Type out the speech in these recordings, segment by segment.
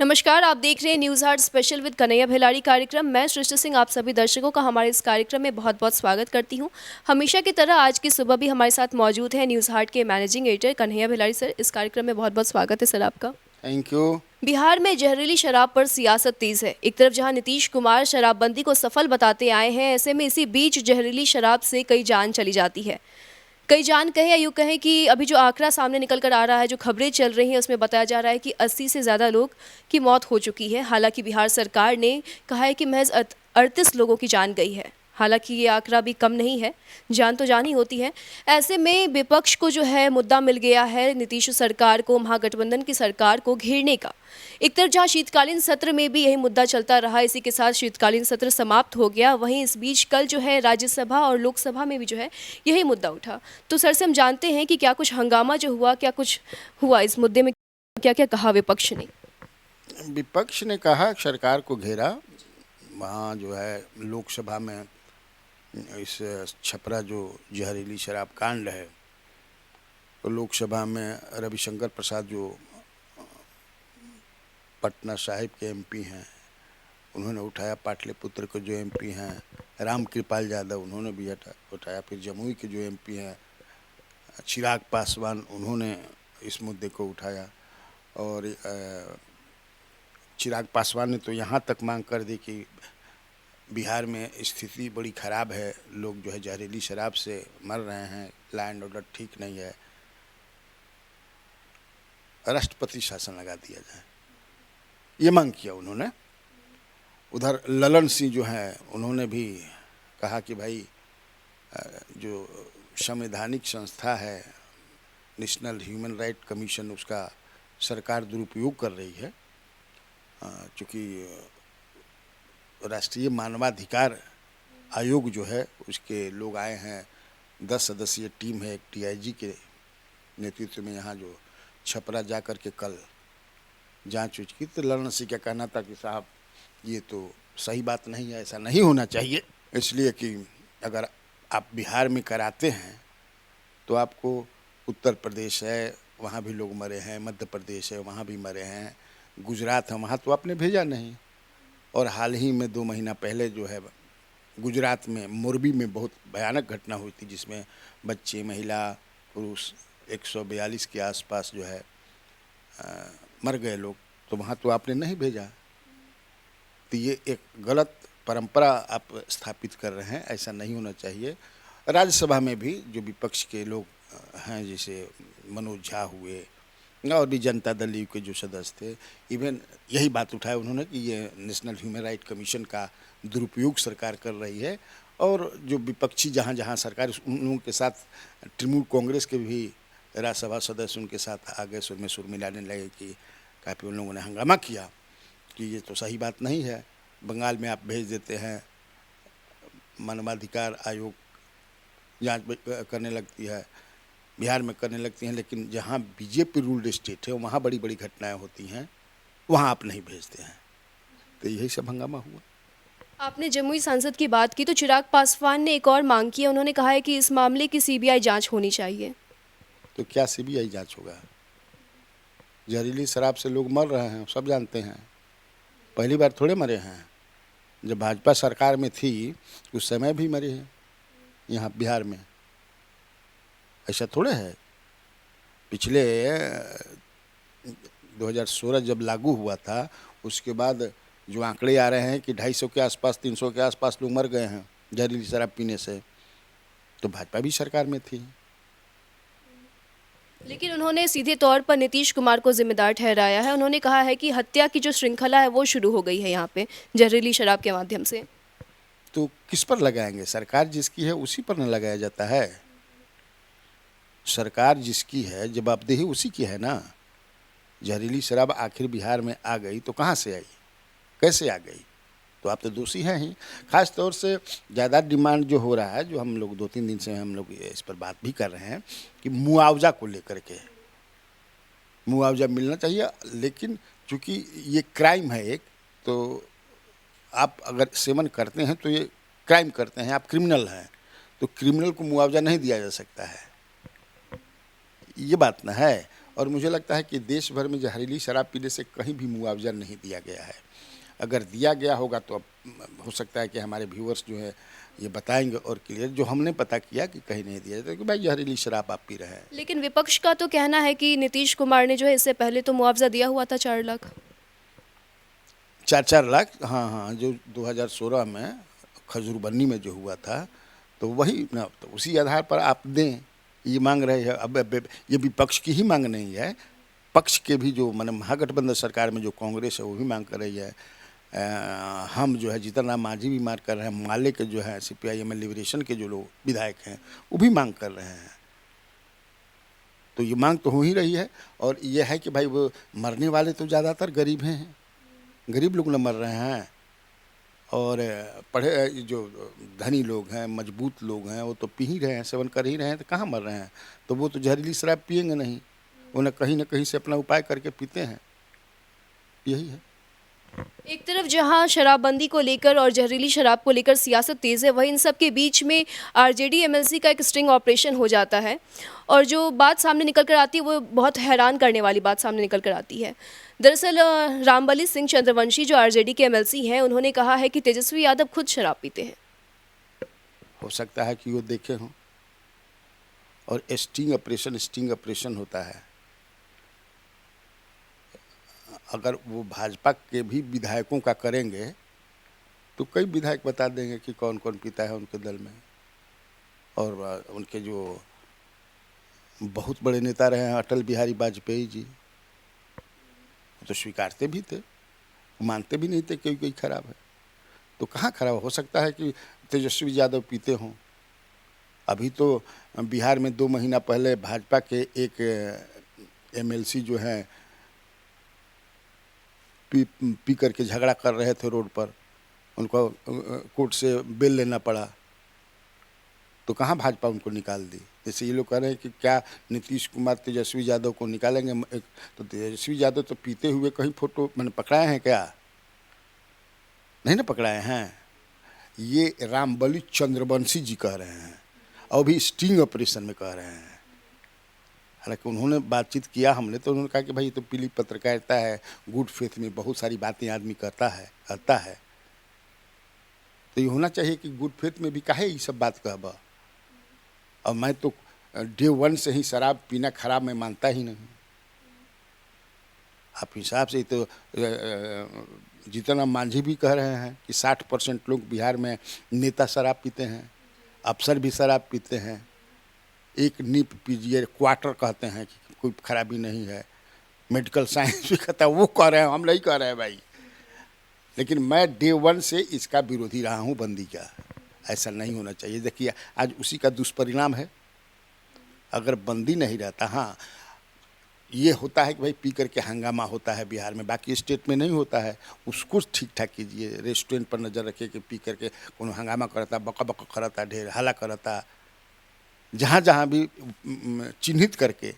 नमस्कार, आप देख रहे हैं news heart special with Kanhaiya Bhiladi कार्यक्रम। मैं सृष्टि सिंह आप सभी दर्शकों का हमारे इस कार्यक्रम में बहुत-बहुत स्वागत करती हूं। हमेशा की तरह आज की सुबह भी हमारे साथ मौजूद है न्यूज़ हार्ट के मैनेजिंग एडिटर कन्हैया भिलाड़ी सर। इस कार्यक्रम में बहुत-बहुत स्वागत है सर आपका। Thank you. बिहार में जहरीली शराब पर सियासत तेज है। एक तरफ जहां नीतीश कुमार शराबबंदी को सफल बताते आए हैं, ऐसे में इसी बीच जहरीली शराब से कई जान चली जाती है। कई जान कहें या यूँ कहें कि अभी जो आंकड़ा सामने निकल कर आ रहा है, जो खबरें चल रही हैं, उसमें बताया जा रहा है कि 80 से ज़्यादा लोग की मौत हो चुकी है। हालांकि बिहार सरकार ने कहा है कि महज 38 लोगों की जान गई है। हालांकि ये आंकड़ा भी कम नहीं है, जान तो जान ही होती है। ऐसे में विपक्ष को जो है मुद्दा मिल गया है नीतीश सरकार को, महागठबंधन की सरकार को घेरने का। एक तरफ जहां शीतकालीन सत्र में भी यही मुद्दा चलता रहा, इसी के साथ शीतकालीन सत्र समाप्त हो गया। वहीं इस बीच कल जो है राज्यसभा और लोकसभा में भी जो है यही मुद्दा उठा। तो सर से हम जानते हैं कि क्या कुछ हंगामा जो हुआ, क्या कुछ हुआ इस मुद्दे में, क्या-क्या कहा विपक्ष ने? विपक्ष ने कहा सरकार को घेरा। वहाँ जो है लोकसभा में इस छपरा जो जहरीली शराब कांड है, तो लोकसभा में रविशंकर प्रसाद जो पटना साहिब के एमपी हैं उन्होंने उठाया, पाटलिपुत्र के जो एमपी हैं रामकृपाल यादव उन्होंने भी उठाया, फिर जमुई के जो एमपी हैं चिराग पासवान उन्होंने इस मुद्दे को उठाया। और चिराग पासवान ने तो यहाँ तक मांग कर दी कि बिहार में स्थिति बड़ी ख़राब है, लोग जो है जहरीली शराब से मर रहे हैं, लॉ एंड ऑर्डर ठीक नहीं है, राष्ट्रपति शासन लगा दिया जाए, ये मांग किया उन्होंने। उधर ललन सिंह जो हैं उन्होंने भी कहा कि भाई जो संवैधानिक संस्था है नेशनल ह्यूमन राइट कमीशन, उसका सरकार दुरुपयोग कर रही है, चूँकि राष्ट्रीय मानवाधिकार आयोग जो है उसके लोग आए हैं, 10 सदस्यीय टीम है, एक टीआईजी के नेतृत्व में यहाँ जो छपरा जा कर के कल जांच उच की। तो ललन सिंह का कहना था कि साहब ये तो सही बात नहीं है, ऐसा नहीं होना चाहिए, इसलिए कि अगर आप बिहार में कराते हैं तो आपको उत्तर प्रदेश है वहाँ भी लोग मरे हैं, मध्य प्रदेश है वहाँ भी मरे हैं, गुजरात है वहाँ तो आपने भेजा नहीं। और हाल ही में 2 महीना पहले जो है गुजरात में मोरबी में बहुत भयानक घटना हुई थी, जिसमें बच्चे, महिला, पुरुष 142 के आसपास जो है मर गए लोग, तो वहाँ तो आपने नहीं भेजा। तो ये एक गलत परंपरा आप स्थापित कर रहे हैं, ऐसा नहीं होना चाहिए। राज्यसभा में भी जो विपक्ष के लोग हैं, जैसे मनोज झा हुए और भी जनता दल यू के जो सदस्य थे, इवन यही बात उठाया उन्होंने कि ये नेशनल ह्यूमन राइट कमीशन का दुरुपयोग सरकार कर रही है। और जो विपक्षी जहाँ जहाँ सरकार, उन लोगों के साथ तृणमूल कांग्रेस के भी राज्यसभा सदस्य उनके साथ आ गए, सुर में सुर मिलाने लगे कि काफ़ी उन लोगों ने हंगामा किया कि ये तो सही बात नहीं है। बंगाल में आप भेज देते हैं, मानवाधिकार आयोग जांच करने लगती है, बिहार में करने लगती हैं, लेकिन जहाँ बीजेपी रूल्ड स्टेट है वहाँ बड़ी बड़ी घटनाएं होती हैं, वहाँ आप नहीं भेजते हैं। तो यही सब हंगामा हुआ। आपने जमुई सांसद की बात की, तो चिराग पासवान ने एक और मांग की है। उन्होंने कहा है कि इस मामले की सीबीआई जांच होनी चाहिए। तो क्या सीबीआई जांच होगा? जहरीली शराब से लोग मर रहे हैं, सब जानते हैं, पहली बार थोड़े मरे हैं। जब भाजपा सरकार में थी उस समय भी मरे हैं यहाँ बिहार में, ऐसा थोड़े है। पिछले 2016 जब लागू हुआ था उसके बाद जो आंकड़े आ रहे हैं कि 250 के आसपास, 300 के आसपास लोग मर गए हैं जहरीली शराब पीने से, तो भाजपा भी सरकार में थी। लेकिन उन्होंने सीधे तौर पर नीतीश कुमार को जिम्मेदार ठहराया है। उन्होंने कहा है कि हत्या की जो श्रृंखला है वो शुरू हो गई है यहाँ पे जहरीली शराब के माध्यम से। तो किस पर लगाएंगे? सरकार जिसकी है उसी पर न लगाया जाता है। सरकार जिसकी है जवाबदेही उसी की है ना। जहरीली शराब आखिर बिहार में आ गई तो कहाँ से आई, कैसे आ गई? तो आप तो दोषी हैं ही। खास तौर से ज़्यादा डिमांड जो हो रहा है, जो हम लोग 2-3 दिन से हम लोग इस पर बात भी कर रहे हैं कि मुआवजा को लेकर के मुआवजा मिलना चाहिए। लेकिन चूँकि ये क्राइम है एक, तो आप अगर सेवन करते हैं तो ये क्राइम करते हैं, आप क्रिमिनल हैं, तो क्रिमिनल को मुआवजा नहीं दिया जा सकता है, ये बात ना है। और मुझे लगता है कि देश भर में जहरीली शराब पीने से कहीं भी मुआवजा नहीं दिया गया है। अगर दिया गया होगा तो अब हो सकता है कि हमारे व्यूअर्स जो है ये बताएंगे और क्लियर, जो हमने पता किया कि कहीं नहीं दिया जाता कि भाई जहरीली शराब आप पी रहे हैं। लेकिन विपक्ष का तो कहना है कि नीतीश कुमार ने जो है इससे पहले तो मुआवजा दिया हुआ था 4 लाख। 4-4 लाख, हाँ हाँ, जो 2016 में खजूरबन्नी में जो हुआ था, तो वही ना, तो उसी आधार पर आप दें, ये मांग रहे हैं। अब ये विपक्ष की ही मांग नहीं है, पक्ष के भी जो मतलब महागठबंधन सरकार में जो कांग्रेस है वो भी मांग कर रही है। हम जो है जीतन राम मांझी भी मांग कर रहे हैं, माले के जो है CPIM लिबरेशन के जो लोग विधायक हैं वो भी मांग कर रहे हैं। तो ये मांग तो हो ही रही है। और ये है कि भाई वो मरने वाले तो ज़्यादातर गरीब हैं, गरीब लोग न मर रहे हैं, और पढ़े जो धनी लोग हैं, मजबूत लोग हैं, वो तो पी ही रहे हैं, सेवन कर ही रहे हैं, तो कहाँ मर रहे हैं। तो वो तो जहरीली शराब पिएंगे नहीं, वो न कहीं से अपना उपाय करके पीते हैं, यही है। एक तरफ जहां शराबबंदी को लेकर और जहरीली शराब को लेकर सियासत तेज है, वहीं इन सब के बीच में आरजेडी एमएलसी का एक स्टिंग ऑपरेशन हो जाता है, और जो बात सामने निकल कर आती है वो बहुत हैरान करने वाली बात सामने निकल कर आती है। दरअसल रामबली सिंह चंद्रवंशी जो आरजेडी के एमएलसी हैं, उन्होंने कहा है कि तेजस्वी यादव खुद शराब पीते हैं। हो सकता है कि वो देखे हों। और स्टिंग ऑपरेशन होता है। अगर वो भाजपा के भी विधायकों का करेंगे तो कई विधायक बता देंगे कि कौन कौन पीता है उनके दल में। और उनके जो बहुत बड़े नेता रहे हैं अटल बिहारी वाजपेयी जी, वो तो स्वीकारते भी थे, मानते भी नहीं थे कि कोई खराब है। तो कहाँ खराब हो सकता है कि तेजस्वी यादव पीते हों। अभी तो बिहार में 2 महीना पहले भाजपा के एक एमएलसी जो हैं पी करके झगड़ा कर रहे थे रोड पर, उनको कोर्ट से बेल लेना पड़ा। तो कहाँ भाजपा उनको निकाल दी। जैसे ये लोग कह रहे हैं कि क्या नीतीश कुमार तेजस्वी यादव को निकालेंगे, तो तेजस्वी यादव तो पीते हुए कहीं फोटो मैंने पकड़ाए हैं क्या? नहीं ना पकड़ाए हैं। ये रामबली चंद्रवंशी जी कह रहे हैं, और भी स्टिंग ऑपरेशन में कह रहे हैं। हालांकि उन्होंने बातचीत किया हमने, तो उन्होंने कहा कि भाई ये तो पीली पत्रकारिता है, गुड फेथ में बहुत सारी बातें आदमी करता है। तो ये होना चाहिए कि गुड फेथ में भी काहे ये सब बात कहबा। और मैं तो डे 1 से ही शराब पीना खराब मैं मानता ही नहीं। आप हिसाब से तो जीतन राम मांझी भी कह रहे हैं कि 60% लोग बिहार में नेता शराब पीते हैं, अफसर भी शराब पीते हैं। एक नीप पीजिए, क्वार्टर कहते हैं कि कोई खराबी नहीं है। मेडिकल साइंस भी कहता है, वो कह रहे हैं, हम नहीं कह रहे हैं भाई। लेकिन मैं डे 1 से इसका विरोधी रहा हूँ, बंदी का। ऐसा नहीं होना चाहिए। देखिए आज उसी का दुष्परिणाम है। अगर बंदी नहीं रहता, हाँ ये होता है कि भाई पी करके हंगामा होता है बिहार में, बाकी स्टेट में नहीं होता है। उसको ठीक ठाक कीजिए, रेस्टोरेंट पर नज़र रखिए कि पी करके कोनो हंगामा करता, बका बका करता, ढेर हल्ला करता, जहाँ जहाँ भी चिन्हित करके।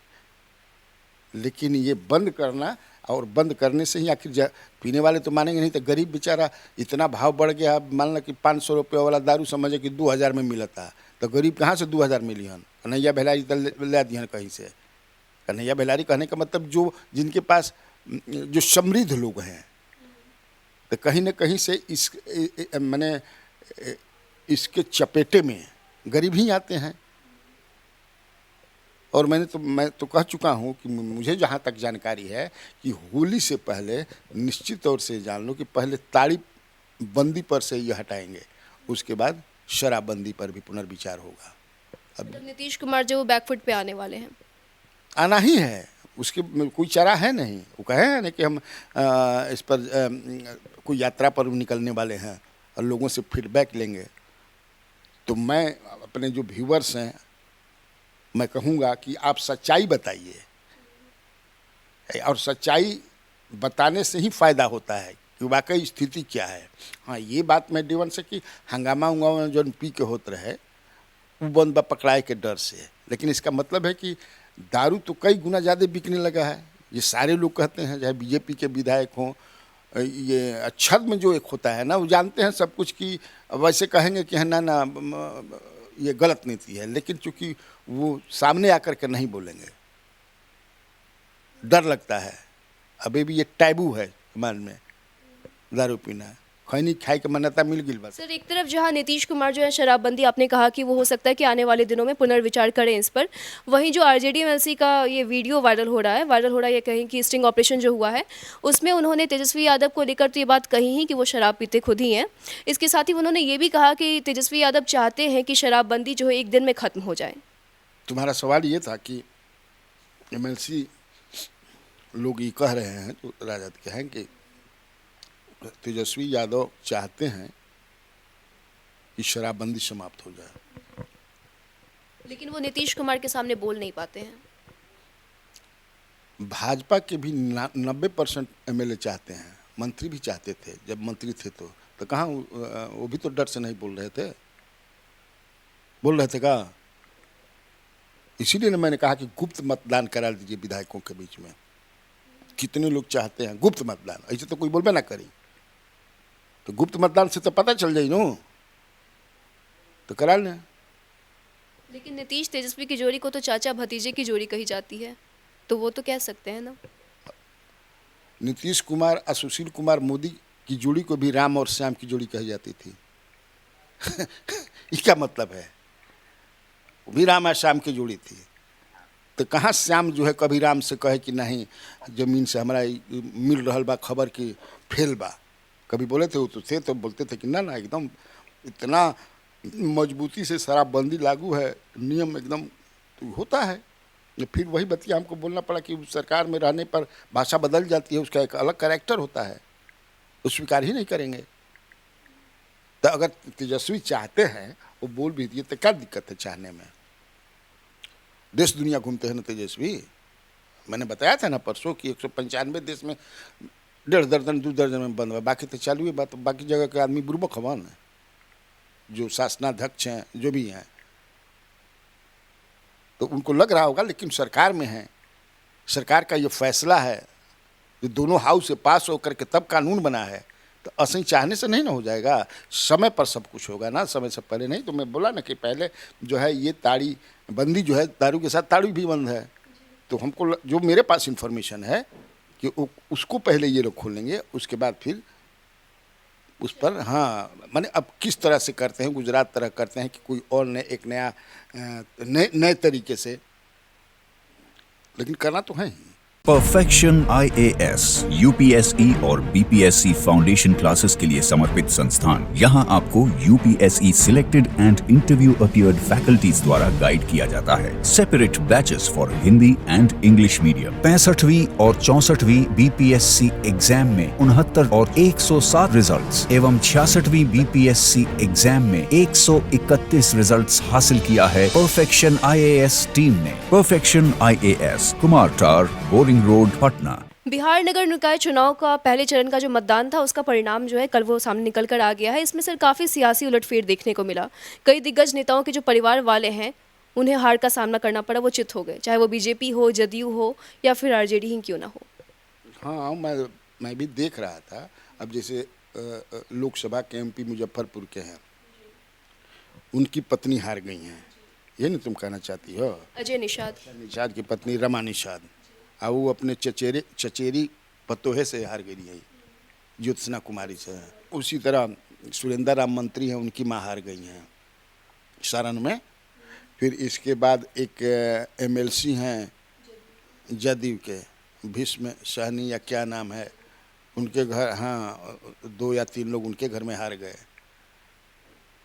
लेकिन ये बंद करना, और बंद करने से ही आखिर पीने वाले तो मानेंगे नहीं। तो गरीब बेचारा, इतना भाव बढ़ गया, मान लो कि 500 रुपये वाला दारू समझे कि 2000 में मिलता, तो गरीब कहाँ से 2000 मिली हन। कन्हैया बेलारी ला दी हन कहीं से। कन्हैया बेलारी कहने का मतलब जो जिनके पास जो समृद्ध लोग हैं, तो कहीं न कहीं से मैंने इसके चपेटे में गरीब ही आते हैं। और मैं तो कह चुका हूँ कि मुझे जहाँ तक जानकारी है कि होली से पहले निश्चित तौर से जान लो कि पहले ताड़ी बंदी पर से ये हटाएंगे, उसके बाद शराबबंदी पर भी पुनर्विचार होगा। अब नीतीश कुमार जो बैकफुट पे आने वाले हैं, आना ही है, उसके कोई चारा है नहीं। वो कहे हैं ना कि हम इस पर कोई यात्रा पर निकलने वाले हैं और लोगों से फीडबैक लेंगे। तो मैं अपने जो व्यूअर्स हैं मैं कहूँगा कि आप सच्चाई बताइए, और सच्चाई बताने से ही फ़ायदा होता है कि वाकई स्थिति क्या है। हाँ ये बात मैं डे 1 से कि हंगामा उंगामा जो पी के होते रहे वो बंद पकड़ाए के डर से। लेकिन इसका मतलब है कि दारू तो कई गुना ज़्यादा बिकने लगा है। ये सारे लोग कहते हैं, चाहे बीजेपी के विधायक हों, ये छद्म जो एक होता है ना, वो जानते हैं सब कुछ कि वैसे कहेंगे कि है ना ये गलत नीति है, लेकिन चूंकि वो सामने आकर के नहीं बोलेंगे। डर लगता है। अभी भी ये टैबू है समाज में दारू पीना। खैनी खाए के मान्यता मिल गई बस। सर, एक तरफ जहां नीतीश कुमार जो है शराबबंदी आपने कहा कि वो हो सकता है कि आने वाले दिनों में पुनर्विचार करें इस पर, वहीं जो आरजेडी एमएलसी का ये वीडियो वायरल हो रहा है, ये कहीं कि स्टिंग ऑपरेशन जो हुआ है उसमें उन्होंने तेजस्वी यादव को लेकर तो ये बात कही ही कि वो शराब पीते खुद ही हैं। इसके साथ ही उन्होंने ये भी कहा कि तेजस्वी यादव चाहते हैं कि शराबबंदी जो है एक दिन में ख़त्म हो जाए। तुम्हारा सवाल ये था कि एमएलसी लोग ये कह रहे हैं, तो राजद के हैं कि तेजस्वी यादव चाहते हैं कि शराबबंदी समाप्त हो जाए, लेकिन वो नीतीश कुमार के सामने बोल नहीं पाते हैं। भाजपा के भी 90% एमएलए चाहते हैं, मंत्री भी चाहते थे जब मंत्री थे तो कहाँ वो भी तो डर से नहीं बोल रहे थे। बोल रहे थे का? इसीलिए मैंने कहा कि गुप्त मतदान करा दीजिए विधायकों के बीच में। कितने लोग चाहते हैं गुप्त मतदान, ऐसे तो कोई बोलबे ना करी, तो गुप्त मतदान से तो पता चल जाए नो, तो करा लें। लेकिन नीतीश तेजस्वी की जोड़ी को तो चाचा भतीजे की जोड़ी कही जाती है, तो वो तो कह सकते हैं ना। नीतीश कुमार और सुशील कुमार मोदी की जोड़ी को भी राम और श्याम की जोड़ी कही जाती थी। ये क्या मतलब है? वो भी राम और श्याम की जोड़ी थी, तो कहाँ श्याम जो है कभी राम से कहे कि नहीं जमीन से हमारा मिल रहा बा खबर की फेल बा। कभी बोले थे वो तो थे, तो बोलते थे कि ना ना एकदम इतना मजबूती से शराबबंदी लागू है, नियम एकदम तो होता है। फिर वही बतिया हमको बोलना पड़ा कि सरकार में रहने पर भाषा बदल जाती है, उसका एक अलग कैरेक्टर होता है, वो स्वीकार ही नहीं करेंगे। तो अगर तेजस्वी चाहते हैं वो बोल भी दिए तो क्या दिक्कत है चाहने में? देश दुनिया घूमते हैं ना तेजस्वी। मैंने बताया था ना परसों कि 195 देश में 1.5 दर्जन 2 दर्जन में बंद हुआ, बाकी तो चालू है। बात बाकी जगह के आदमी बुर्बक हवन है, जो शासनाध्यक्ष हैं जो भी हैं, तो उनको लग रहा होगा, लेकिन सरकार में है, सरकार का ये फैसला है, ये दोनों हाउस से पास होकर के तब कानून बना है, तो असही चाहने से नहीं ना हो जाएगा। समय पर सब कुछ होगा ना, समय से पहले नहीं। तो मैं बोला ना कि पहले जो है ये ताड़ी बंदी जो है, दारू के साथ ताड़ी भी बंद है, तो हमको जो मेरे पास इंफॉर्मेशन है कि उसको पहले ये लोग खोलेंगे, उसके बाद फिर उस पर हाँ माने अब किस तरह से करते हैं, गुजरात तरह करते हैं कि कोई और एक नया नए तरीके से, लेकिन करना तो है ही। परफेक्शन IAS, UPSE और BPSC फाउंडेशन क्लासेस के लिए समर्पित संस्थान। यहाँ आपको UPSE selected and interview appeared faculties द्वारा गाइड किया जाता है। Separate batches for Hindi and English medium. 65वीं और 64वीं BPSC एग्जाम में 69 और 107 रिजल्ट्स एवं 66वीं BPSC एग्जाम में 131 रिजल्ट्स हासिल किया है परफेक्शन IAS टीम ने। परफेक्शन IAS, कुमार टार, बोरिंग रोड, पटना। बिहार नगर निकाय चुनाव का पहले चरण का जो मतदान था उसका परिणाम जो है कल वो सामने निकल कर आ गया है। इसमें सर काफ़ी सियासी उलटफेर देखने को मिला। कई दिग्गज नेताओं के जो परिवार वाले हैं उन्हें हार का सामना करना पड़ा, वो चित हो गए, चाहे वो बीजेपी हो, जदयू हो या फिर आरजेडी ही क्यों ना हो। हाँ मैं भी देख रहा था। अब जैसे लोकसभा के MP मुजफ्फरपुर के हैं, उनकी पत्नी हार गई हैं, ये नहीं तुम कहना चाहती हो? अजय निषाद की पत्नी रमा निषाद, और वो अपने चचेरी पतोहे से हार गई है, ज्योत्सना कुमारी से। उसी तरह सुरेंद्र राम मंत्री हैं, उनकी माँ हार गई हैं सारण में। फिर इसके बाद एक MLC हैं जदयू के, भीष्म सहनी या क्या नाम है, उनके घर हाँ 2 या 3 लोग उनके घर में हार गए।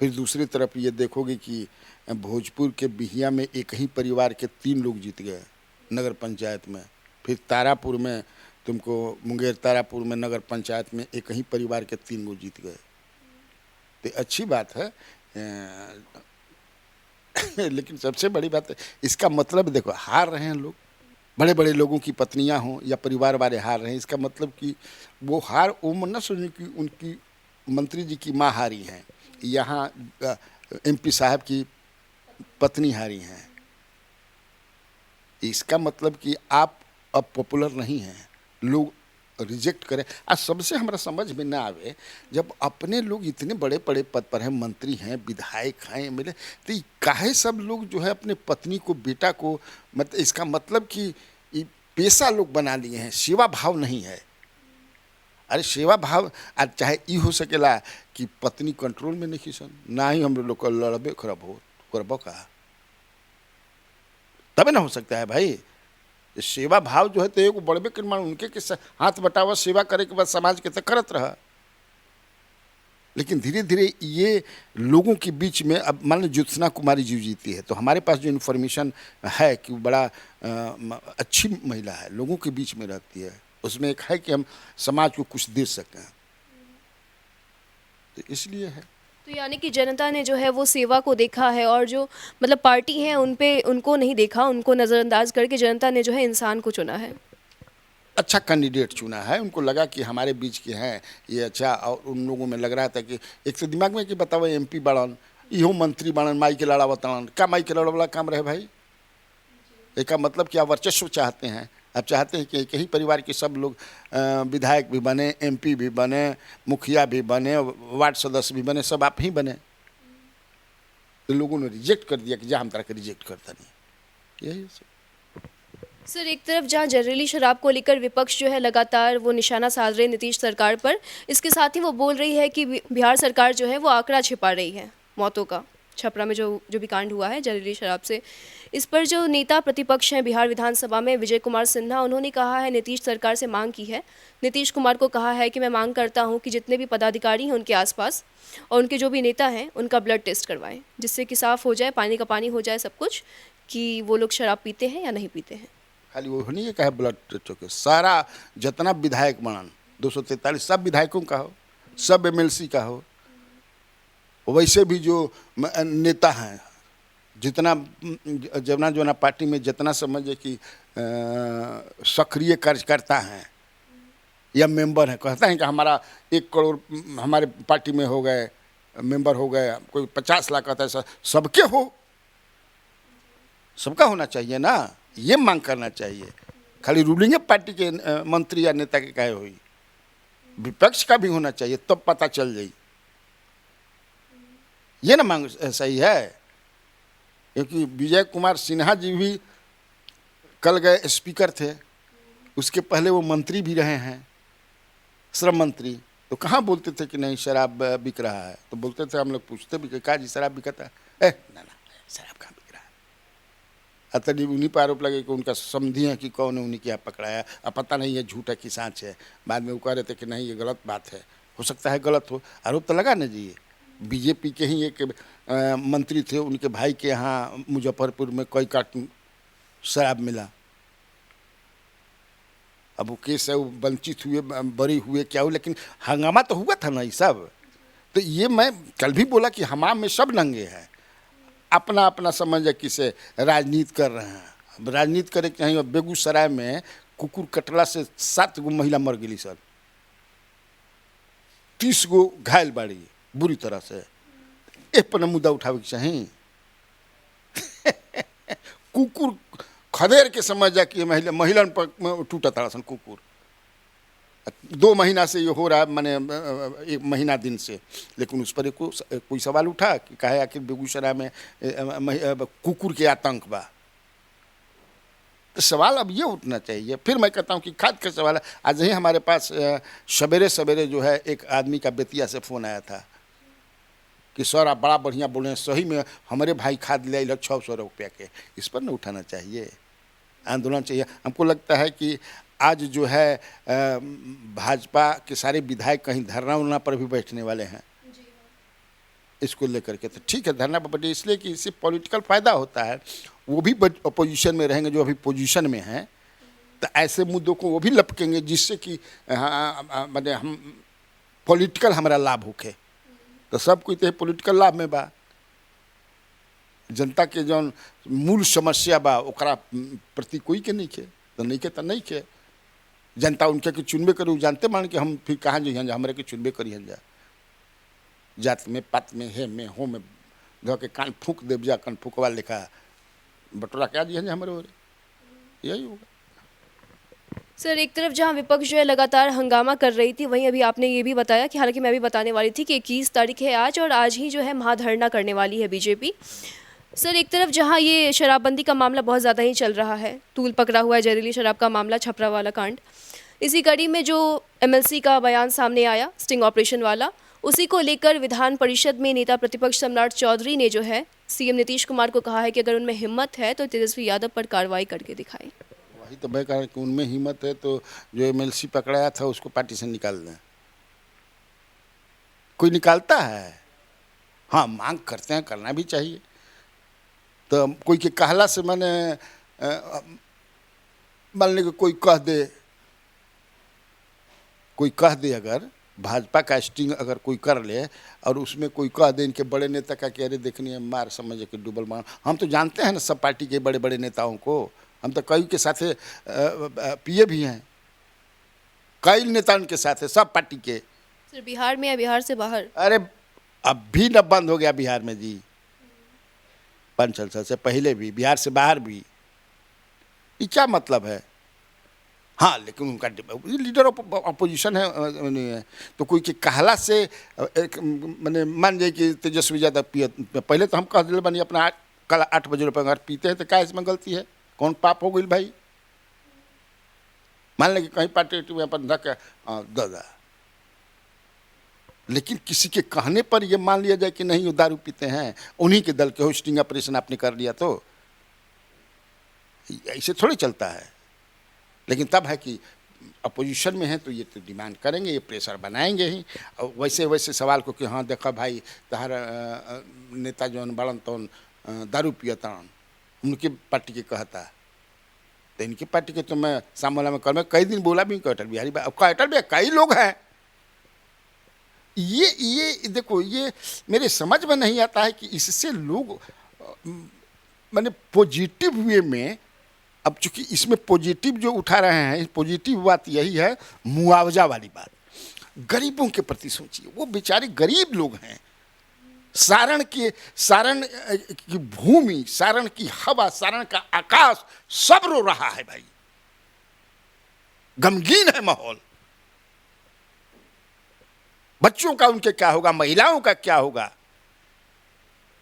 फिर दूसरी तरफ ये देखोगे कि भोजपुर के बिहिया में एक ही परिवार के 3 लोग जीत गए नगर पंचायत में। फिर तारापुर में तुमको मुंगेर तारापुर में नगर पंचायत में एक ही परिवार के 3 लोग जीत गए, तो अच्छी बात है। लेकिन सबसे बड़ी बात है, इसका मतलब देखो हार रहे हैं लोग, बड़े बड़े लोगों की पत्नियां हों या परिवार वाले हार रहे हैं, इसका मतलब कि वो हार वो न समझे कि उनकी मंत्री जी की माँ हारी हैं, यहाँ MP साहब की पत्नी हारी हैं। इसका मतलब कि आप अब पॉपुलर नहीं हैं, लोग रिजेक्ट करें। आज सबसे हमारा समझ में ना आवे, जब अपने लोग इतने बड़े बड़े पद पर हैं, मंत्री हैं, विधायक हैं, मिले, तो काहे सब लोग जो है अपने पत्नी को, बेटा को, मतलब इसका मतलब कि पेशा लोग बना लिए हैं, सेवा भाव नहीं है। अरे सेवा भाव आज चाहे ई हो सकेला कि पत्नी कंट्रोल में नहीं सन, ना ही हम लोग लड़बे करबो का, तबे ना हो सकता है भाई। सेवा भाव जो है तो एगो बड़बे के मान उनके के हाथ बटावा सेवा करे के बाद समाज के तो करत रहा। लेकिन धीरे धीरे ये लोगों के बीच में, अब मान लो ज्योत्सना कुमारी जी जीती है तो हमारे पास जो इन्फॉर्मेशन है कि वो बड़ा अच्छी महिला है, लोगों के बीच में रहती है, उसमें एक है कि हम समाज को कुछ दे सकें, तो इसलिए है। तो यानी कि जनता ने जो है वो सेवा को देखा है और जो मतलब पार्टी है उनको नहीं देखा, उनको नज़रअंदाज करके जनता ने जो है इंसान को चुना है। अच्छा कैंडिडेट चुना है, उनको लगा कि हमारे बीच के हैं ये अच्छा। और उन लोगों में लग रहा था कि एक तो दिमाग में कि बताओ MP बाड़न, इहो मंत्री बाड़न, माई के लड़ा बतान, क्या माई के लड़ा वाला काम रहे भाई। एक का मतलब कि आप वर्चस्व चाहते हैं, आप चाहते हैं कि एक ही परिवार के सब लोग विधायक भी बने, MP भी बने, मुखिया भी बने, वार्ड सदस्य भी बने, सब आप ही बने। तो लोगों ने रिजेक्ट कर दिया कि जा हम तरह के रिजेक्ट करता नहीं। यही सब। सर, एक तरफ जहां जहरीली शराब को लेकर विपक्ष जो है लगातार वो निशाना साध रहे नीतीश सरकार पर, इसके साथ ही वो बोल रही है कि बिहार सरकार जो है वो आंकड़ा छिपा रही है मौतों का। छपरा में जो भी कांड हुआ है जहरीली शराब से, इस पर जो नेता प्रतिपक्ष हैं बिहार विधानसभा में विजय कुमार सिन्हा, उन्होंने कहा है, नीतीश सरकार से मांग की है, नीतीश कुमार को कहा है कि मैं मांग करता हूं कि जितने भी पदाधिकारी हैं उनके आसपास और उनके जो भी नेता हैं उनका ब्लड टेस्ट करवाएं, जिससे कि साफ़ हो जाए, पानी का पानी हो जाए सब कुछ, कि वो लोग शराब पीते हैं या नहीं पीते हैं। खाली वो नहीं है कहे ब्लड टेस्ट के, सारा जितना विधायक बनन 243 सब विधायकों का हो, सब MLC का हो, वैसे भी जो नेता हैं, जितना जो पार्टी में जितना समझे कि सक्रिय कार्यकर्ता हैं या मेंबर हैं, कहता है कि हमारा 1 करोड़ हमारे पार्टी में हो गए, मेंबर हो गए, कोई 50 लाख कहता है, सबके हो, सबका होना चाहिए ना, ये मांग करना चाहिए। खाली रूलिंग पार्टी के मंत्री या नेता के कहे हुई, विपक्ष का भी होना चाहिए, तब पता चल जाए। ये ना मांग सही है, क्योंकि विजय कुमार सिन्हा जी भी कल गए स्पीकर थे, उसके पहले वो मंत्री भी रहे हैं, श्रम मंत्री। तो कहाँ बोलते थे कि नहीं शराब बिक रहा है, तो बोलते थे, हम लोग पूछते भी कहा जी शराब बिकता है, ना शराब कहाँ बिक रहा है। अतः उन्हीं पर आरोप लगे कि उनका समझी है कि कौन है, उन्हीं के यहाँ पकड़ाया। अब पता नहीं है झूठ है कि सांच है, बाद में वो कह रहे थे कि नहीं ये गलत बात है, हो सकता है गलत हो, आरोप तो लगा ना जी। बीजेपी के ही एक मंत्री थे, उनके भाई के यहाँ मुजफ्फरपुर में कई कार्टून शराब मिला। अब वो केस है, वो वंचित हुए, बरी हुए, क्या हुए, लेकिन हंगामा तो हुआ था ना ये सब। तो ये मैं कल भी बोला कि हमाम में सब नंगे हैं, अपना अपना समझ किसे राजनीति कर रहे हैं। अब राजनीति करे कहीं, बेगूसराय में कुकुर कटला से 7 गो महिला मर गई सर, 30 गो घायल बाड़ी बुरी तरह से। एक पर मुद्दा उठावे के चाहिए। कुकुर खदेर के समझ जा कि महिला पर टूटा था कुकुर। 2 महीना से ये हो रहा है, माने 1 महीना दिन से, लेकिन उस पर कोई सवाल उठा कि कहे आखिर बेगूसराय में कुकुर के आतंक बा। तो सवाल अब ये उठना चाहिए। फिर मैं कहता हूँ कि खाद का सवाल है। आज ही हमारे पास सवेरे सवेरे जो है एक आदमी का बेतिया से फ़ोन आया था कि सर आप बड़ा बढ़िया बोल रहे हैं, सही में हमारे भाई खाद ले 600 रुपया के। इस पर न उठाना चाहिए, आंदोलन चाहिए। हमको लगता है कि आज जो है भाजपा के सारे विधायक कहीं धरना उरना पर भी बैठने वाले हैं इसको लेकर के। तो ठीक है, धरना पर बैठे, इसलिए कि इससे पॉलिटिकल फ़ायदा होता है। वो भी अपोजिशन में रहेंगे जो अभी पोजीशन में हैं, तो ऐसे मुद्दों को वो भी लपकेंगे जिससे कि माने हम पॉलिटिकल हमारा लाभ होके। तो सब कोई तो पॉलिटिकल लाभ में बा। जनता के जौन मूल समस्या बा ओकरा प्रति कोई के नहीं खे, तो नहीं खे। जनता उनके के चुनबे करी, जानते मान कि हम फिर कहाँ जी हमारे के चुनबे करी जा। जात में, पात में, हे में, हो में धो के कान फूक देव जा, कान फूकवा लिखा बटोरा क्या जी हमारे हो, यही होगा। सर, एक तरफ जहां विपक्ष जो है लगातार हंगामा कर रही थी, वहीं अभी आपने ये भी बताया कि हालांकि मैं भी बताने वाली थी कि 21 तारीख है आज, और आज ही जो है महाधरना करने वाली है बीजेपी। सर एक तरफ जहां ये शराबबंदी का मामला बहुत ज़्यादा ही चल रहा है, तूल पकड़ा हुआ है जहरीली शराब का मामला, छपरा वाला कांड, इसी कड़ी में जो एमएलसी का बयान सामने आया स्टिंग ऑपरेशन वाला, उसी को लेकर विधान परिषद में नेता प्रतिपक्ष सम्राट चौधरी ने जो है सीएम नीतीश कुमार को कहा है कि अगर उनमें हिम्मत है तो तेजस्वी यादव पर कार्रवाई करके दिखाएं। वही तो मैं कह रहा कि उनमें हिम्मत है तो जो एमएलसी पकड़ाया था उसको पार्टी से निकाल दें। कोई निकालता है? हाँ, मांग करते हैं, करना भी चाहिए। तो कोई के कहला से मैंने मान ली कोई कह दे अगर भाजपा का स्टिंग अगर कोई कर ले और उसमें कोई कह दे इनके बड़े नेता का कि अरे देखनी है मार समझ के डूबल मार। हम तो जानते हैं ना सब पार्टी के बड़े बड़े नेताओं को, हम तो कई के साथ पिए भी हैं, कई नेता उनके साथ है सब पार्टी के। सर बिहार में या बिहार से बाहर? अरे अब भी न बंद हो गया बिहार में जी, 5 साल से पहले भी, बिहार से बाहर भी। ये क्या मतलब है? हाँ, लेकिन उनका लीडर ऑफ अपोजिशन है तो कोई के कहला से एक मैंने मान जाए कि तेजस्वी यादव पिए, पहले तो हम कह दिले बनी अपना कल 8 बजे रुपये अगर पीते हैं तो क्या इसमें गलती है? कौन पाप हो गई भाई? मान लें कि कहीं पार्टी में अपन रख दादा, लेकिन किसी के कहने पर ये मान लिया जाए कि नहीं वो दारू पीते हैं, उन्हीं के दल के हो, स्टिंग ऑपरेशन आपने कर लिया तो ऐसे थोड़ी चलता है। लेकिन तब है कि अपोजिशन में है तो ये तो डिमांड करेंगे, ये प्रेशर बनाएंगे ही। और वैसे वैसे सवाल को कि हाँ देखा भाई तहार नेता जौन बड़न तौन दारू पियतन, उनकी पार्टी के कहता, तो इनकी पार्टी के तो मैं सामला में कल में कई दिन बोला भी अटल बिहारी अटल भी कई लोग हैं। ये देखो, ये मेरे समझ में नहीं आता है कि इससे लोग मैंने पॉजिटिव वे में, अब चूंकि इसमें पॉजिटिव जो उठा रहे हैं, पॉजिटिव बात यही है मुआवजा वाली बात। गरीबों के प्रति सोचिए, वो बेचारे गरीब लोग हैं। सारण की भूमि, सारण की हवा, सारण का आकाश सब रो रहा है भाई, गमगीन है माहौल। बच्चों का उनके क्या होगा, महिलाओं का क्या होगा?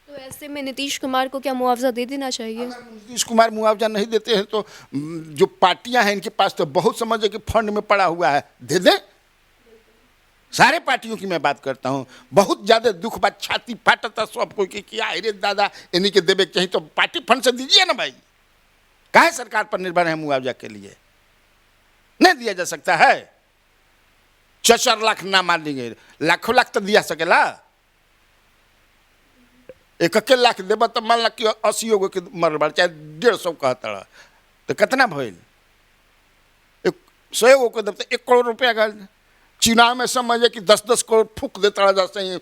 तो ऐसे में नीतीश कुमार को क्या मुआवजा दे देना चाहिए? नीतीश कुमार मुआवजा नहीं देते हैं तो जो पार्टियां हैं इनके पास तो बहुत समझ है कि फंड में पड़ा हुआ है, दे दे। सारे पार्टियों की मैं बात करता हूं, बहुत ज्यादा दुख बात, छाती फाटता सबको कि क्या अरे दादा इन्हीं के देवे चाहिए तो पार्टी फंड से दीजिए ना भाई। काहे सरकार पर निर्भर है मुआवजा के लिए? नहीं दिया जा सकता है? 4 लाख ना मान लेंगे, लाखों लाख तो दिया सकेला। 1 लाख देव तो मान ला कि 80 गो के मरबड़ चाहे 150 कहता तो कितना भइल? 100 गो के देव तो 1 करोड़ रुपया गल। चुनाव में समझे कि 10-10 करोड़ फूक देता जैसे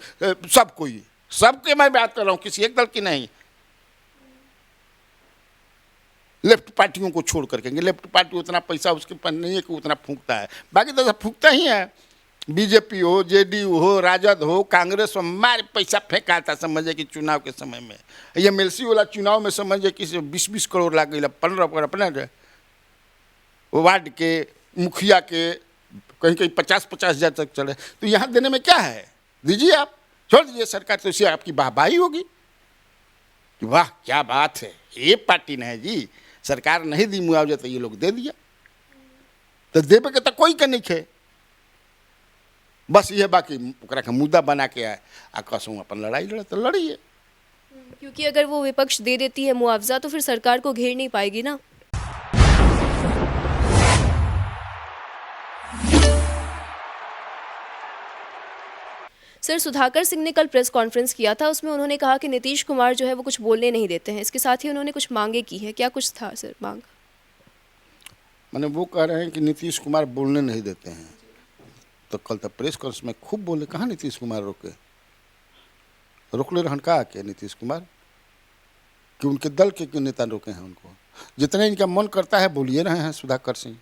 सब कोई, सबके मैं बात कर रहा हूँ, किसी एक दल की नहीं। लेफ्ट पार्टियों को छोड़ करके, लेफ्ट पार्टी उतना पैसा उसके पास नहीं है कि उतना फूकता है, बाकी तो फूकता ही है। बीजेपी हो, जेडीयू हो, राजद हो, कांग्रेस हो, मारे पैसा फेंकाता समझे कि चुनाव के समय में। ये एमएलसी वाला चुनाव में समझे कि 20-20 करोड़ लग गई, 15 करोड़ अपने वार्ड के मुखिया के, कहीं कहीं 50-50 हज़ार तक चले। तो यहाँ देने में क्या है? दीजिए, आप छोड़ दीजिए सरकार, तो इससे आपकी वाहवाही होगी कि वाह क्या बात है, ये पार्टी ने है जी, सरकार नहीं दी मुआवजा तो ये लोग दे दिया। तो देवे के तो कोई के नहीं खे, बस ये बाकी ओकरा के मुद्दा बना के आए आ कसम अपन लड़ाई लड़े तो लड़िए। क्योंकि अगर वो विपक्ष दे देती है मुआवजा तो फिर सरकार को घेर नहीं पाएगी ना। सर सुधाकर सिंह ने कल प्रेस कॉन्फ्रेंस किया था, उसमें उन्होंने कहा कि नीतीश कुमार जो है वो कुछ बोलने नहीं देते हैं। इसके साथ ही उन्होंने कुछ मांगे की है, क्या कुछ था सर मांग? मैंने वो कह रहे हैं कि नीतीश कुमार बोलने नहीं देते हैं, तो कल तक प्रेस कॉन्फ्रेंस में खूब बोले, कहाँ नीतीश कुमार रोके? रोकले रहन का क्या नीतीश कुमार कि उनके दल के नेता रोके हैं उनको? जितना इनका मन करता है बोलिए रहे हैं सुधाकर सिंह।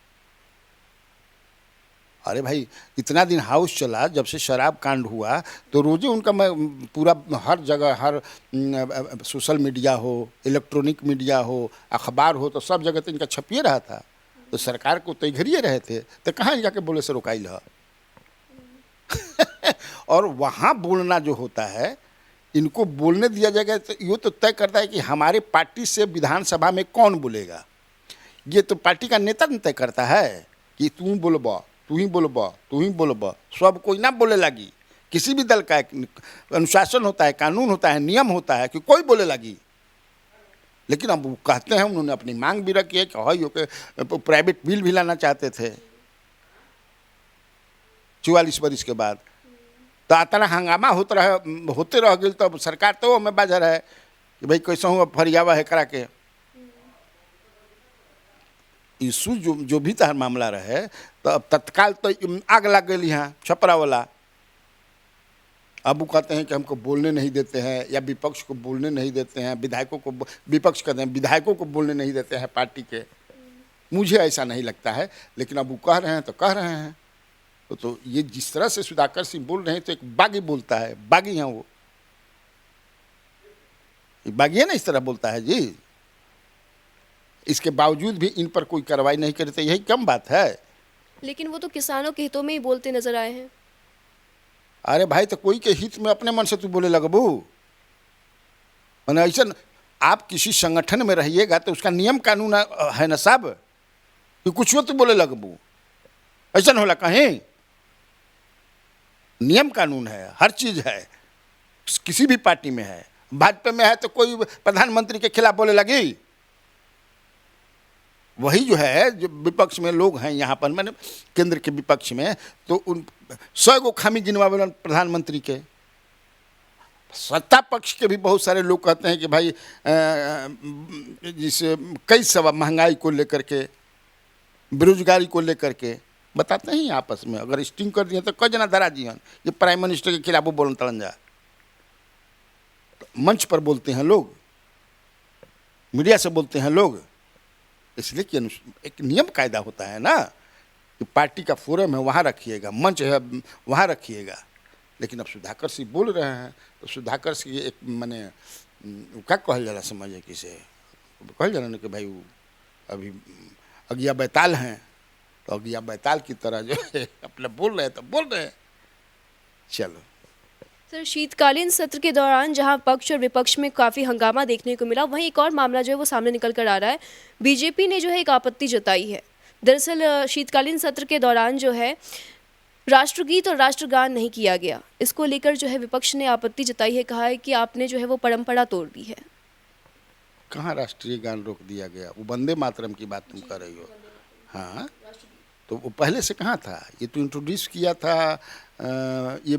अरे भाई इतना दिन हाउस चला, जब से शराब कांड हुआ तो रोजे उनका मैं पूरा हर जगह, हर सोशल मीडिया हो, इलेक्ट्रॉनिक मीडिया हो, अखबार हो, तो सब जगह तो इनका छपिए रहा था। तो सरकार को तो घेरिए रहे थे, तो कहाँ जाके बोले से रोकाई ल और वहाँ बोलना जो होता है इनको बोलने दिया जाएगा तो ये तो तय करता है कि हमारे पार्टी से विधानसभा में कौन बोलेगा। ये तो पार्टी का नेता न तय करता है कि तू बोलबा, तू ही बोलबा, तू ही बोलबा, सब कोई ना बोले लगी। किसी भी दल का एक अनुशासन होता है, कानून होता है, नियम होता है कि कोई बोले लगी। लेकिन अब वो कहते हैं, उन्होंने अपनी मांग भी रखी है कि हाँ प्राइवेट बिल भी लाना चाहते थे 44 वर्ष के बाद। तो इतना हंगामा होते रह गई, तो सरकार तो हमें बाजर है कि भाई कैसे हूँ फरियावा है करा के इशू जो भी तहर मामला रहे। तो अब तत्काल तो आग लग गई यहाँ छपरा वाला। अब वो कहते हैं कि हमको बोलने नहीं देते हैं, या विपक्ष को बोलने नहीं देते हैं, विधायकों को, विपक्ष कहते हैं विधायकों को बोलने नहीं देते हैं पार्टी के। मुझे ऐसा नहीं लगता है, लेकिन अब वो कह रहे हैं तो कह रहे हैं। तो ये जिस तरह से सुधाकर सिंह बोल रहे हैं तो एक बागी बोलता है, बागी हैं वो, बागी है ना, इस तरह बोलता है जी। इसके बावजूद भी इन पर कोई कार्रवाई नहीं करते, यही कम बात है। लेकिन वो तो किसानों के हितों में ही बोलते नजर आए हैं। अरे भाई, तो कोई के हित में अपने मन से तू बोले लगबू? मैंने ऐसा, आप किसी संगठन में रहिएगा तो उसका नियम कानून है ना साहब, कि कुछ हो तो बोले लगबू? ऐसा होला कहीं? नियम कानून है, हर चीज है, किसी भी पार्टी में है। भाजपा में है तो कोई प्रधानमंत्री के खिलाफ बोले लगी? वही जो है, जो विपक्ष में लोग हैं यहाँ पर, मैंने केंद्र के विपक्ष में, तो उन 100 गो खामी गिनवावे प्रधानमंत्री के। सत्ता पक्ष के भी बहुत सारे लोग कहते हैं कि भाई जिसे कई सब महंगाई को लेकर के, बेरोजगारी को लेकर के बताते हैं आपस में। अगर स्टिंग कर दिए तो कई जना धरा जीवन, ये प्राइम मिनिस्टर के खिलाफ बोलन तलन जा, मंच पर बोलते हैं लोग, मीडिया से बोलते हैं लोग। इसलिए कि एक नियम कायदा होता है ना कि पार्टी का फोरम है वहाँ रखिएगा, मंच है वहाँ रखिएगा। लेकिन अब सुधाकर सिंह बोल रहे हैं तो सुधाकर सिंह एक मैंने क्या कहल जाला, समझे किसे कहल जाला ना कि भाई वो अभी अगिया बैताल हैं, तो अगिया बैताल की तरह जो है अपना बोल रहे हैं तो बोल रहे हैं। चलो सर, शीतकालीन सत्र के दौरान जहां पक्ष और विपक्ष में काफ़ी हंगामा देखने को मिला, वहीं एक और मामला जो है वो सामने निकल कर आ रहा है। बीजेपी ने जो है एक आपत्ति जताई है। दरअसल शीतकालीन सत्र के दौरान जो है राष्ट्रगीत और राष्ट्रगान नहीं किया गया। इसको लेकर जो है विपक्ष ने आपत्ति जताई है, कहा है कि आपने जो है वो परंपरा तोड़ दी है। कहाँ राष्ट्रीय गान रोक दिया गया? वो वंदे मातरम की बात तुम कर रही हो। हाँ, तो वो पहले से कहाँ था? ये तो इंट्रोड्यूस किया था ये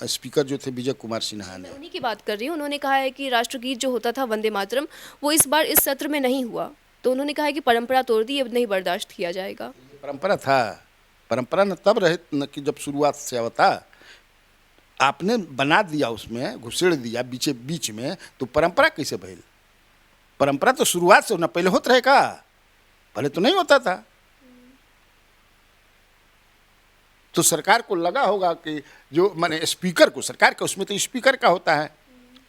स्पीकर जो थे विजय कुमार सिन्हा ने। उन्हीं की बात कर रही हूँ। उन्होंने कहा है कि राष्ट्रगीत जो होता था वंदे मातरम, वो इस बार इस सत्र में नहीं हुआ। तो उन्होंने कहा है कि परंपरा तोड़ दी, अब नहीं बर्दाश्त किया जाएगा। परंपरा था, परंपरा न तब रहे न कि जब शुरुआत से होता, आपने बना दिया, उसमें घुसेड़ दिया बीच में, तो परंपरा कैसे भइल? परंपरा तो शुरुआत से ना पहले होता रहेगा, पहले तो नहीं होता था। तो सरकार को लगा होगा कि जो माने स्पीकर को, सरकार का उसमें तो स्पीकर का होता है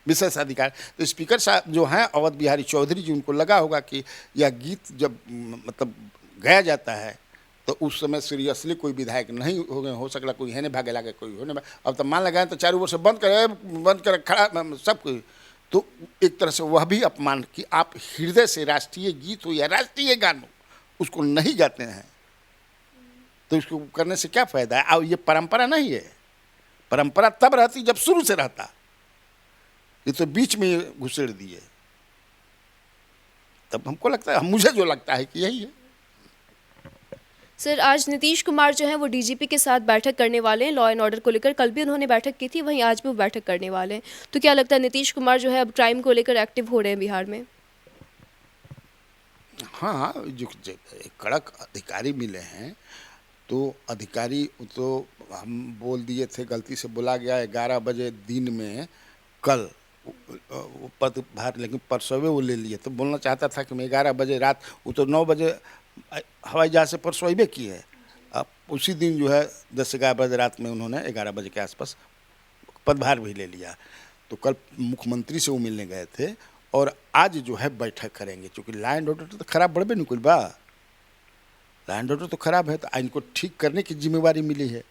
विशेष अधिकार, तो स्पीकर साहब जो हैं अवध बिहारी चौधरी जी, उनको लगा होगा कि यह गीत जब मतलब गाया जाता है तो उस समय सीरियसली कोई विधायक नहीं हो सकता, कोई है नहीं भागे लागे, कोई होने। अब तो मान लगाए तो चारों ओर से बंद कर खड़ा सब कोई, तो एक तरह से वह भी अपमान कि आप हृदय से राष्ट्रीय गीत हो या राष्ट्रीय गान हो उसको नहीं गाते हैं, तो इसको करने से क्या फायदा है? और ये परंपरा नहीं है। परंपरा तब रहती जब शुरू से रहता, ये तो बीच में घुसेड़ दिए। तब हमको लगता है, मुझे जो लगता है कि यही है। सर, आज नीतीश कुमार जो है वो डीजीपी के साथ बैठक करने वाले हैं लॉ एंड ऑर्डर को लेकर। कल भी उन्होंने बैठक की थी, वहीं आज भी वो बैठक करने वाले हैं। तो क्या लगता है नीतीश कुमार जो है अब क्राइम को लेकर एक्टिव हो रहे हैं बिहार में? हाँ, जो कड़क अधिकारी मिले हैं, तो अधिकारी तो हम बोल दिए थे, गलती से बोला गया 11 बजे दिन में कल पदभार, लेकिन परसों वो ले लिए। तो बोलना चाहता था कि मैं 11 बजे रात, वो तो 9 बजे हवाई जहाज से परसों की है। अब उसी दिन जो है 10-11 बजे रात में उन्होंने 11 बजे के आसपास पदभार भी ले लिया। तो कल मुख्यमंत्री से वो मिलने गए थे और आज जो है बैठक करेंगे, क्योंकि लॉ एंड ऑर्डर तो खराब बढ़बे नहीं कुल बा, लॉ एंड ऑर्डर तो खराब है, तो इनको ठीक करने की जिम्मेवारी मिली है।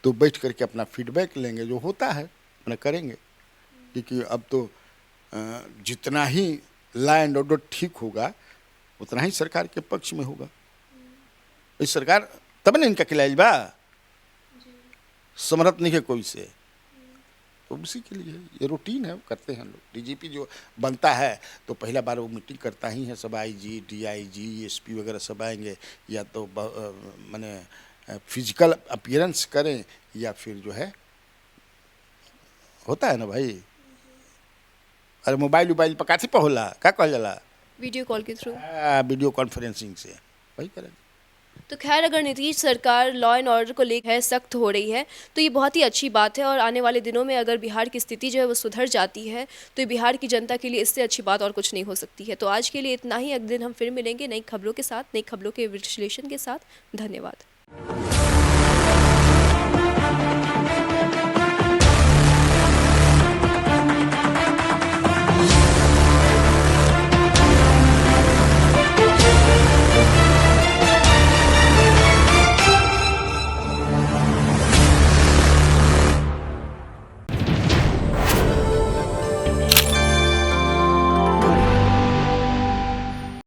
तो बैठ करके अपना फीडबैक लेंगे जो होता है। अपना करेंगे, क्योंकि अब तो जितना ही लॉ एंड ऑर्डर ठीक होगा उतना ही सरकार के पक्ष में होगा। इस सरकार तब न इनका खिलाइल बा, समरत नहीं है कोई से, तो उसी के लिए ये रूटीन है, करते हैं लोग। डीजीपी जो बनता है तो पहला बार वो मीटिंग करता ही है, सब आईजी, डीआईजी, एसपी वगैरह सब आएंगे, या तो माने फिजिकल अपीयरेंस करें या फिर जो है होता है ना भाई, अरे मोबाइल पर काथी पर होला, का कहल जाला, वीडियो कॉल के थ्रू। वीडियो कॉन्फ्रेंसिंग से वही करेंगे। तो खैर, अगर नीतीश सरकार लॉ एंड ऑर्डर को लेकर सख्त हो रही है तो ये बहुत ही अच्छी बात है, और आने वाले दिनों में अगर बिहार की स्थिति जो है वो सुधर जाती है तो ये बिहार की जनता के लिए इससे अच्छी बात और कुछ नहीं हो सकती है। तो आज के लिए इतना ही, अगले दिन हम फिर मिलेंगे नई खबरों के साथ, नई खबरों के विश्लेषण के साथ। धन्यवाद।